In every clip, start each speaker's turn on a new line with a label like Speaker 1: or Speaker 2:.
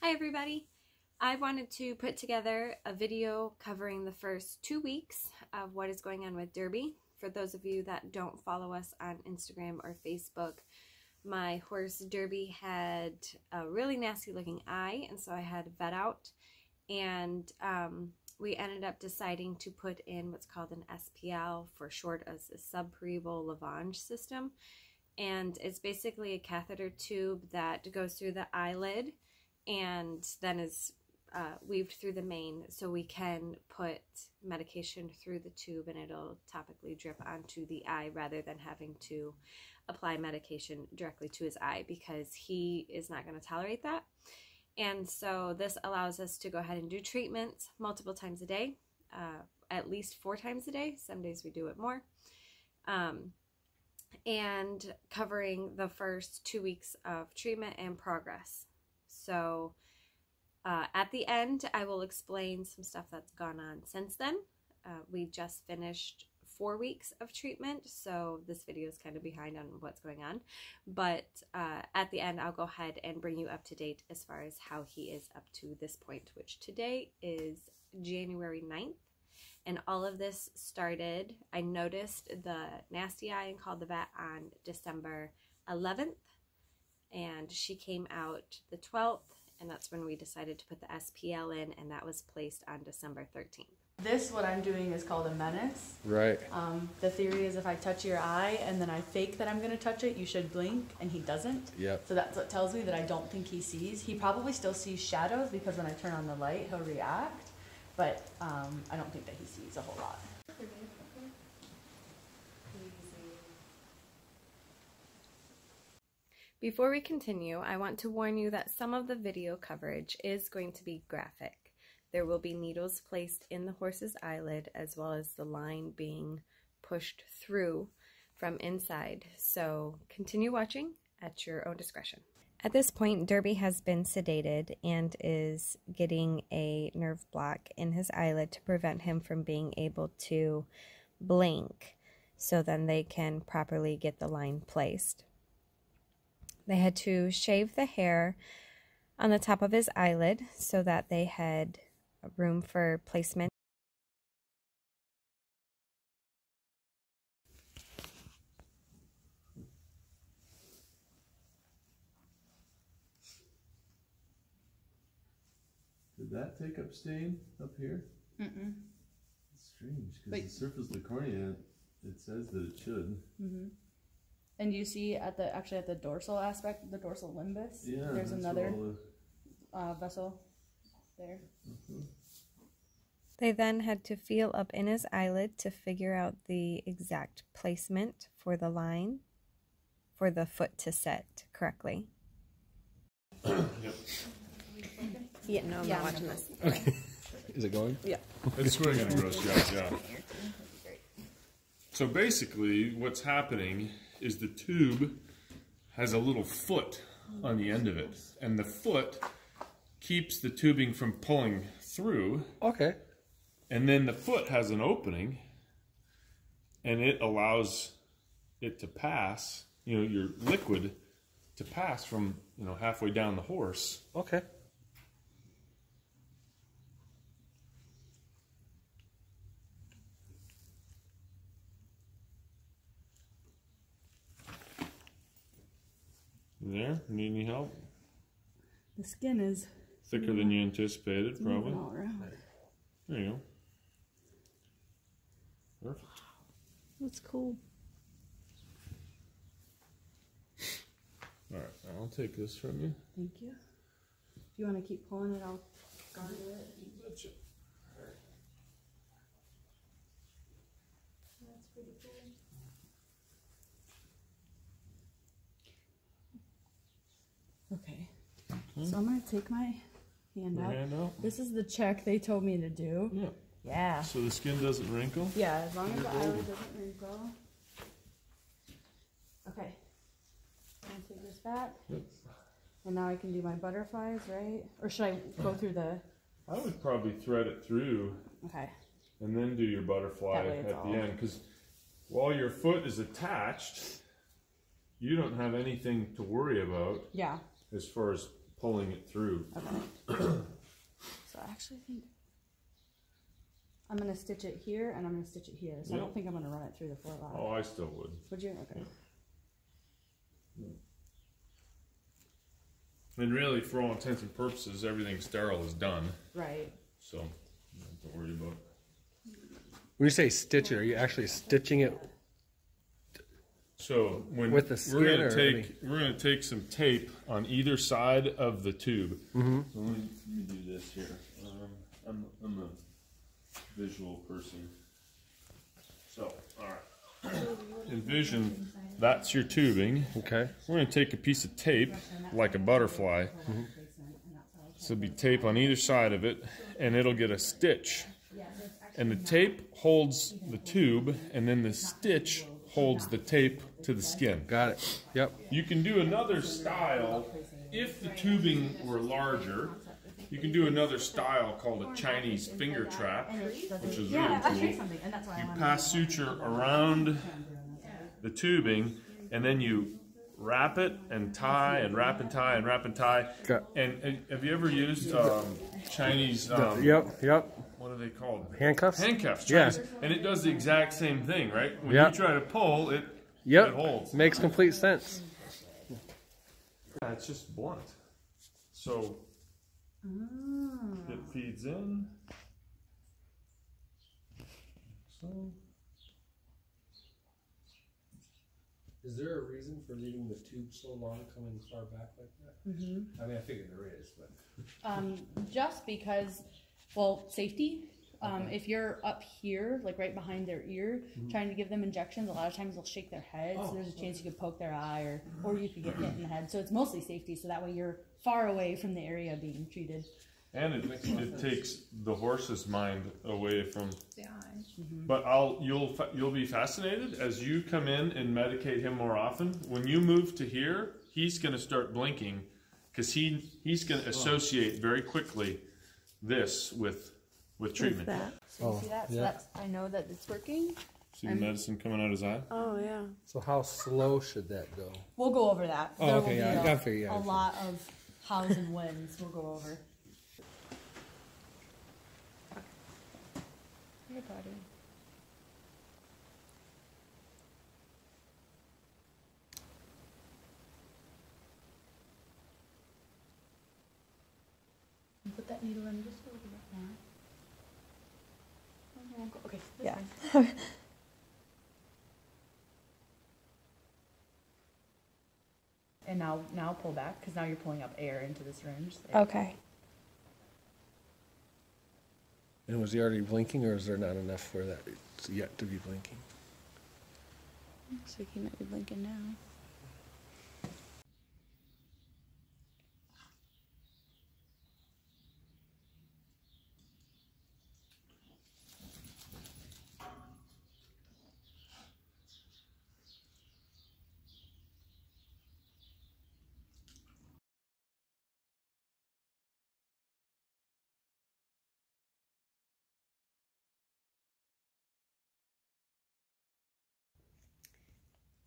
Speaker 1: Hi everybody! I wanted to put together a video covering the first 2 weeks of what is going on with Derby. For those of you that don't follow us on Instagram or Facebook, my horse Derby had a really nasty looking eye, and so I had vet out, and we ended up deciding to put in what's called an SPL, for short as a Subpalpebral Lavage System, and it's basically a catheter tube that goes through the eyelid and then is weaved through the mane, so we can put medication through the tube and it'll topically drip onto the eye rather than having to apply medication directly to his eye, because he is not going to tolerate that. And so this allows us to go ahead and do treatments multiple times a day, at least 4 times a day. Some days we do it more. And covering the first 2 weeks of treatment and progress. So at the end, I will explain some stuff that's gone on since then. We just finished 4 weeks of treatment, so this video is kind of behind on what's going on. But at the end, I'll go ahead and bring you up to date as far as how he is up to this point, which today is January 9th. And all of this started, I noticed the nasty eye and called the vet on December 11th. And she came out the 12th, and that's when we decided to put the SPL in, and that was placed on December 13th.
Speaker 2: This, what I'm doing, is called a menace.
Speaker 3: Right.
Speaker 2: The theory is if I touch your eye and then I fake that I'm going to touch it, you should blink, and he doesn't.
Speaker 3: Yep.
Speaker 2: So that's what tells me that I don't think he sees. He probably still sees shadows because when I turn on the light, he'll react, but I don't think that he sees a whole lot.
Speaker 1: Before we continue, I want to warn you that some of the video coverage is going to be graphic. There will be needles placed in the horse's eyelid, as well as the line being pushed through from inside. So continue watching at your own discretion. At this point, Derby has been sedated and is getting a nerve block in his eyelid to prevent him from being able to blink, so then they can properly get the line placed. They had to shave the hair on the top of his eyelid so that they had room for placement.
Speaker 3: Did that take up stain up here?
Speaker 2: Mm-mm.
Speaker 3: It's strange, because the surface of the cornea, it says that it should.
Speaker 2: Mm-hmm. And you see at the dorsal aspect, the dorsal limbus,
Speaker 3: yeah,
Speaker 2: there's another vessel there. Mm-hmm.
Speaker 1: They then had to feel up in his eyelid to figure out the exact placement for the line, for the foot to set correctly.
Speaker 3: Yep.
Speaker 1: Yeah, no, I'm not watching this.
Speaker 3: Okay. Is it going?
Speaker 1: Yeah.
Speaker 4: It's going in a gross job, yeah. So basically, what's happening is the tube has a little foot on the end of it, and the foot keeps the tubing from pulling through.
Speaker 3: Okay.
Speaker 4: And then the foot has an opening, and it allows it to pass, you know, your liquid to pass from, you know, halfway down the horse.
Speaker 3: Okay.
Speaker 4: There, need any help?
Speaker 2: The skin is
Speaker 4: Thicker than you anticipated, probably.
Speaker 2: all around.
Speaker 4: There you go. Perfect.
Speaker 2: That's cool.
Speaker 4: All right, I'll take this from you.
Speaker 2: Thank you. If you want to keep pulling it, I'll guard it.
Speaker 4: You betcha.
Speaker 2: That's pretty cool. Okay. So I'm going to take my hand out.
Speaker 4: Hand out?
Speaker 2: This is the check they told me to do.
Speaker 4: Yeah.
Speaker 2: Yeah.
Speaker 4: So the skin doesn't wrinkle?
Speaker 2: Yeah, as long as the eyelid doesn't wrinkle. Okay. I'm going to take this back.
Speaker 4: Yep.
Speaker 2: And now I can do my butterflies, right? Or should I go through the...
Speaker 4: I would probably thread it through.
Speaker 2: Okay.
Speaker 4: And then do your butterfly at the end. Because while your foot is attached, you don't have anything to worry about
Speaker 2: Yeah.
Speaker 4: as far as pulling it through.
Speaker 2: Okay. So I actually think I'm going to stitch it here and I'm going to stitch it here. So I don't think I'm going to run it through the forelock.
Speaker 4: Oh, I still would.
Speaker 2: Would you? Okay.
Speaker 4: And really, for all intents and purposes, everything sterile is done.
Speaker 2: Right.
Speaker 4: So, you don't have to worry about it.
Speaker 5: When you say stitch it, are you actually stitching it?
Speaker 4: So when
Speaker 5: With the skin,
Speaker 4: we're gonna take some tape on either side of the tube.
Speaker 5: Mm-hmm.
Speaker 4: So let me do this here. I'm a visual person. So all right, envision that's your tubing.
Speaker 5: Okay.
Speaker 4: We're gonna take a piece of tape like a butterfly.
Speaker 5: Mm-hmm.
Speaker 4: So there'll be tape on either side of it, and it'll get a stitch. And the tape holds the tube, and then the stitch holds the tape to the skin.
Speaker 5: Got it. Yep.
Speaker 4: You can do another style if the tubing were larger. You can do another style called a Chinese finger trap, which is really cool. You pass suture around the tubing, and then you wrap it and tie and wrap and tie and wrap and tie. And have you ever used Chinese?
Speaker 5: Yep.
Speaker 4: What are they called?
Speaker 5: Handcuffs?
Speaker 4: Handcuffs.
Speaker 5: Yeah.
Speaker 4: And it does the exact same thing, right? When
Speaker 5: Yep.
Speaker 4: you try to pull, it holds.
Speaker 5: Makes complete sense.
Speaker 4: Yeah, it's just blunt. So it feeds in. So
Speaker 6: Is there a reason for leaving the tube so long coming far back like that?
Speaker 2: Mm-hmm.
Speaker 6: I mean, I figure there is, but.
Speaker 2: Just because, well, safety. If you're up here, like right behind their ear, trying to give them injections, a lot of times they'll shake their head, so there's a chance you could poke their eye, or you could get hit in the head. So it's mostly safety, so that way you're far away from the area being treated.
Speaker 4: and it takes the horse's mind away from
Speaker 7: the eye.
Speaker 4: But you'll be fascinated as you come in and medicate him more often. When you move to here, he's going to start blinking because he's going to associate very quickly this with treatment.
Speaker 2: So you see that? So that's, I know that it's working.
Speaker 4: See the medicine coming out his eye?
Speaker 7: Oh yeah.
Speaker 5: So how slow should that go?
Speaker 2: We'll go over that.
Speaker 5: Oh,
Speaker 2: There will
Speaker 5: okay,
Speaker 2: be
Speaker 5: yeah, I figured,
Speaker 2: a lot of hows and whens we'll go over. Hey, buddy. Put that needle in just a little bit more. Okay. Yeah. And now pull back because now you're pulling up air into the syringe.
Speaker 7: Okay.
Speaker 5: And was he already blinking, or is there not enough for that it's yet to be blinking?
Speaker 2: Looks like he might be blinking now.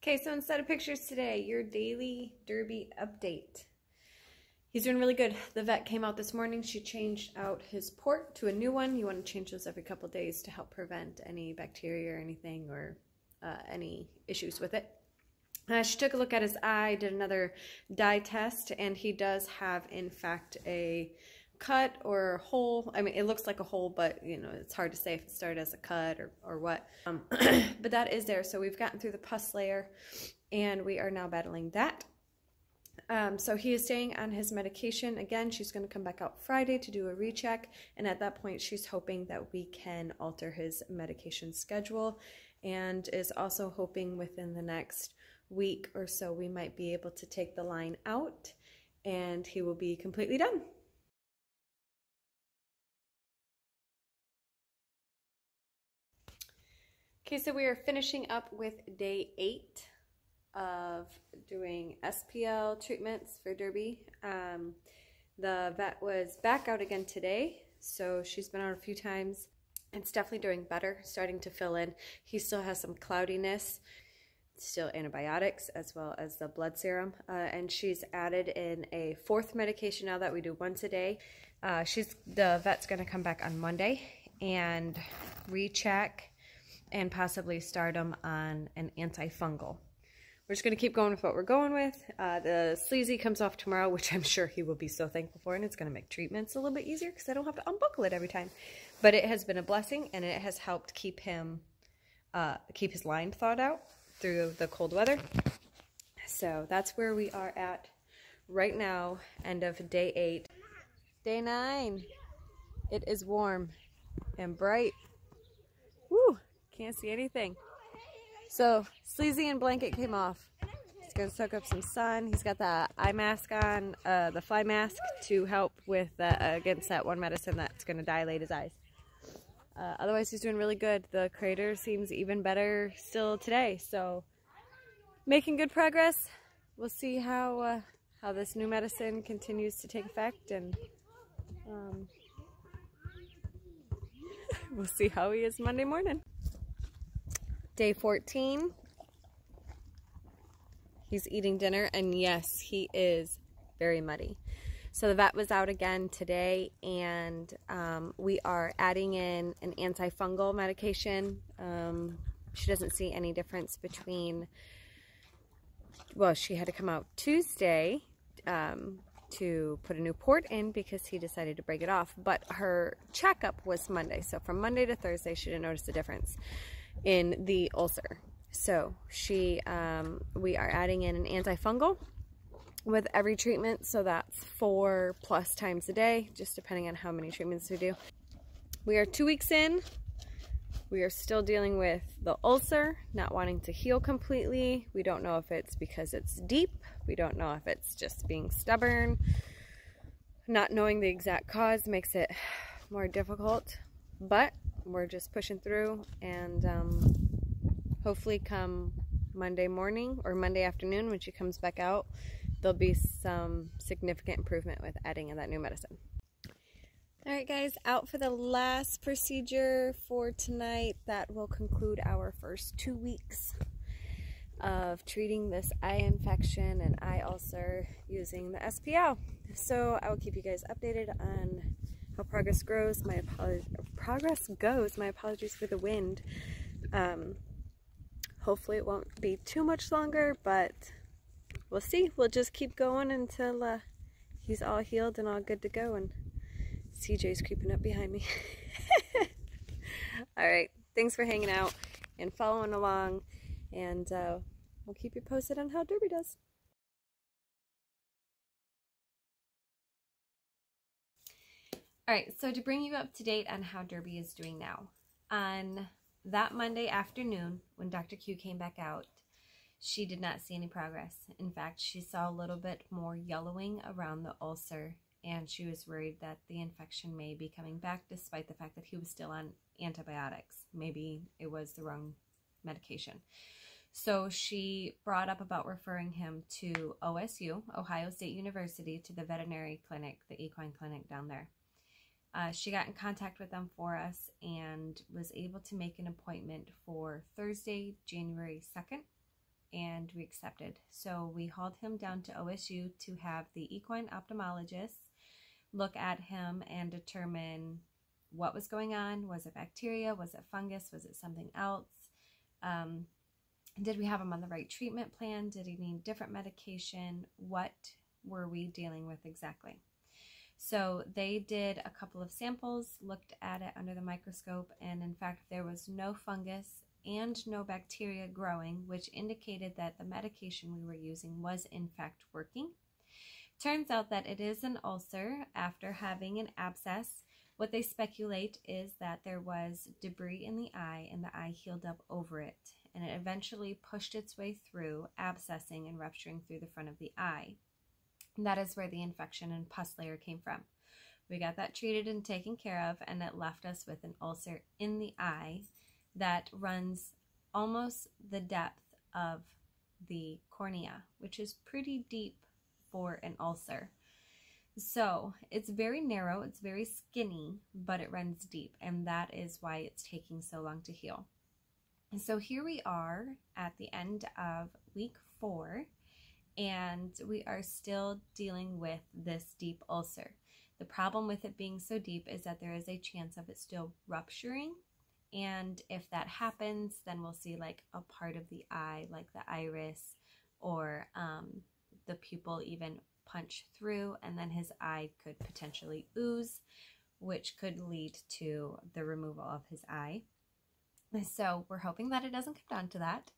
Speaker 1: Okay, so instead of pictures today, your daily Derby update. He's doing really good. The vet came out this morning. She changed out his port to a new one. You want to change those every couple of days to help prevent any bacteria or anything or any issues with it. She took a look at his eye, did another dye test, and he does have, in fact, a cut or a hole. I mean, it looks like a hole, but you know, it's hard to say if it started as a cut or what. But that is there. So we've gotten through the pus layer, and we are now battling that. So he is staying on his medication. Again, she's going to come back out Friday to do a recheck, and at that point, she's hoping that we can alter his medication schedule, and is also hoping within the next week or so we might be able to take the line out, and he will be completely done. Okay, so we are finishing up with day 8 of doing SPL treatments for Derby. The vet was back out again today, so she's been out a few times. It's definitely doing better, starting to fill in. He still has some cloudiness. still antibiotics as well as the blood serum. And she's added in a 4th medication now that we do once a day. The vet's going to come back on Monday and recheck and possibly start him on an antifungal. We're just going to keep going with what we're going with. The sleazy comes off tomorrow, which I'm sure he will be so thankful for, and it's going to make treatments a little bit easier because I don't have to unbuckle it every time. But it has been a blessing, and it has helped keep him, keep his line thawed out through the cold weather. So that's where we are at right now, end of day 8. Day 9. It is warm and bright. Woo! Can't see anything. So sleazy and blanket came off. He's gonna soak up some sun. He's got the eye mask on, the fly mask to help with against that one medicine that's gonna dilate his eyes. Otherwise, he's doing really good. The crater seems even better still today. So making good progress. We'll see how this new medicine continues to take effect, and we'll see how he is Monday morning. Day 14. He's eating dinner, and yes, he is very muddy. So the vet was out again today, and we are adding in an antifungal medication. She doesn't see any difference between, well, she had to come out Tuesday to put a new port in because he decided to break it off, but her checkup was Monday. So from Monday to Thursday, she didn't notice the difference in the ulcer. So we are adding in an antifungal with every treatment. So that's 4+ times a day, just depending on how many treatments we do. We are 2 weeks in. We are still dealing with the ulcer, not wanting to heal completely. We don't know if it's because it's deep. We don't know if it's just being stubborn. Not knowing the exact cause makes it more difficult, but we're just pushing through, and hopefully come Monday morning or Monday afternoon when she comes back out, there'll be some significant improvement with adding in that new medicine. Alright guys, out for the last procedure for tonight. That will conclude our first 2 weeks of treating this eye infection and eye ulcer using the SPL. So I will keep you guys updated on how progress grows. My apologies for the wind. Hopefully it won't be too much longer, but we'll see. We'll just keep going until he's all healed and all good to go. And CJ's creeping up behind me. Alright, thanks for hanging out and following along, and we'll keep you posted on how Derby does. Alright, so to bring you up to date on how Derby is doing now, on that Monday afternoon when Dr. Q came back out, she did not see any progress. In fact, she saw a little bit more yellowing around the ulcer, and she was worried that the infection may be coming back despite the fact that he was still on antibiotics. Maybe it was the wrong medication. So she brought up about referring him to OSU, Ohio State University, to the veterinary clinic, the equine clinic down there. She got in contact with them for us and was able to make an appointment for Thursday, January 2nd, and we accepted. So we hauled him down to OSU to have the equine ophthalmologist look at him and determine what was going on. Was it bacteria? Was it fungus? Was it something else? Did we have him on the right treatment plan? Did he need different medication? What were we dealing with exactly? So they did a couple of samples, looked at it under the microscope, and in fact there was no fungus and no bacteria growing, which indicated that the medication we were using was in fact working. Turns out that it is an ulcer after having an abscess. What they speculate is that there was debris in the eye and the eye healed up over it, and it eventually pushed its way through, abscessing and rupturing through the front of the eye. And that is where the infection and pus layer came from. We got that treated and taken care of, and it left us with an ulcer in the eye that runs almost the depth of the cornea, which is pretty deep for an ulcer. So it's very narrow, it's very skinny, but it runs deep, and that is why it's taking so long to heal. And so here we are at the end of week 4, and we are still dealing with this deep ulcer. The problem with it being so deep is that there is a chance of it still rupturing. And if that happens, then we'll see like a part of the eye, like the iris, or the pupil even punch through, and then his eye could potentially ooze, which could lead to the removal of his eye. So we're hoping that it doesn't come down to that.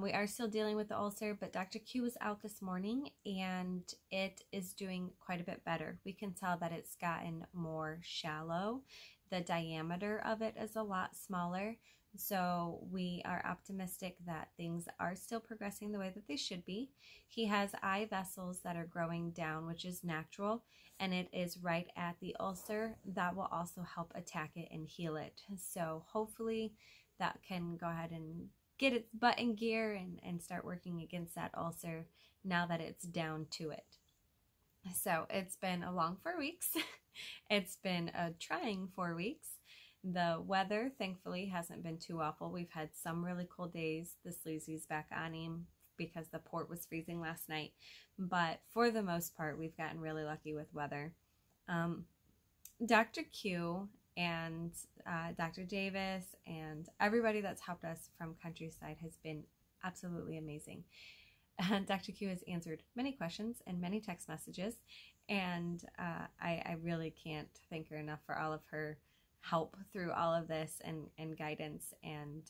Speaker 1: We are still dealing with the ulcer, but Dr. Q was out this morning and it is doing quite a bit better. We can tell that it's gotten more shallow. The diameter of it is a lot smaller. So we are optimistic that things are still progressing the way that they should be. He has eye vessels that are growing down, which is natural, and it is right at the ulcer. That will also help attack it and heal it. So hopefully that can go ahead and get its butt in gear and start working against that ulcer now that it's down to it. So it's been a long 4 weeks. It's been a trying 4 weeks. The weather, thankfully, hasn't been too awful. We've had some really cold days. The sleazy's back on him because the port was freezing last night. But for the most part, we've gotten really lucky with weather. Dr. Q and Dr. Davis and everybody that's helped us from Countryside has been absolutely amazing. Dr. Q has answered many questions and many text messages, and I really can't thank her enough for all of her help through all of this and guidance, and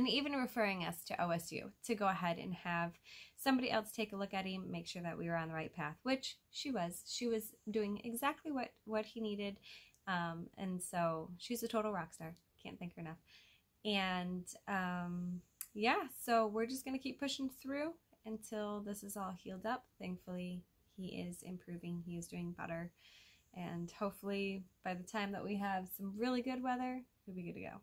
Speaker 1: even referring us to OSU to go ahead and have somebody else take a look at him, make sure that we were on the right path, which she was. She was doing exactly what he needed, and so she's a total rock star. Can't thank her enough. And yeah, so we're just going to keep pushing through until this is all healed up. Thankfully, he is improving. He is doing better. And hopefully by the time that we have some really good weather, we'll be good to go.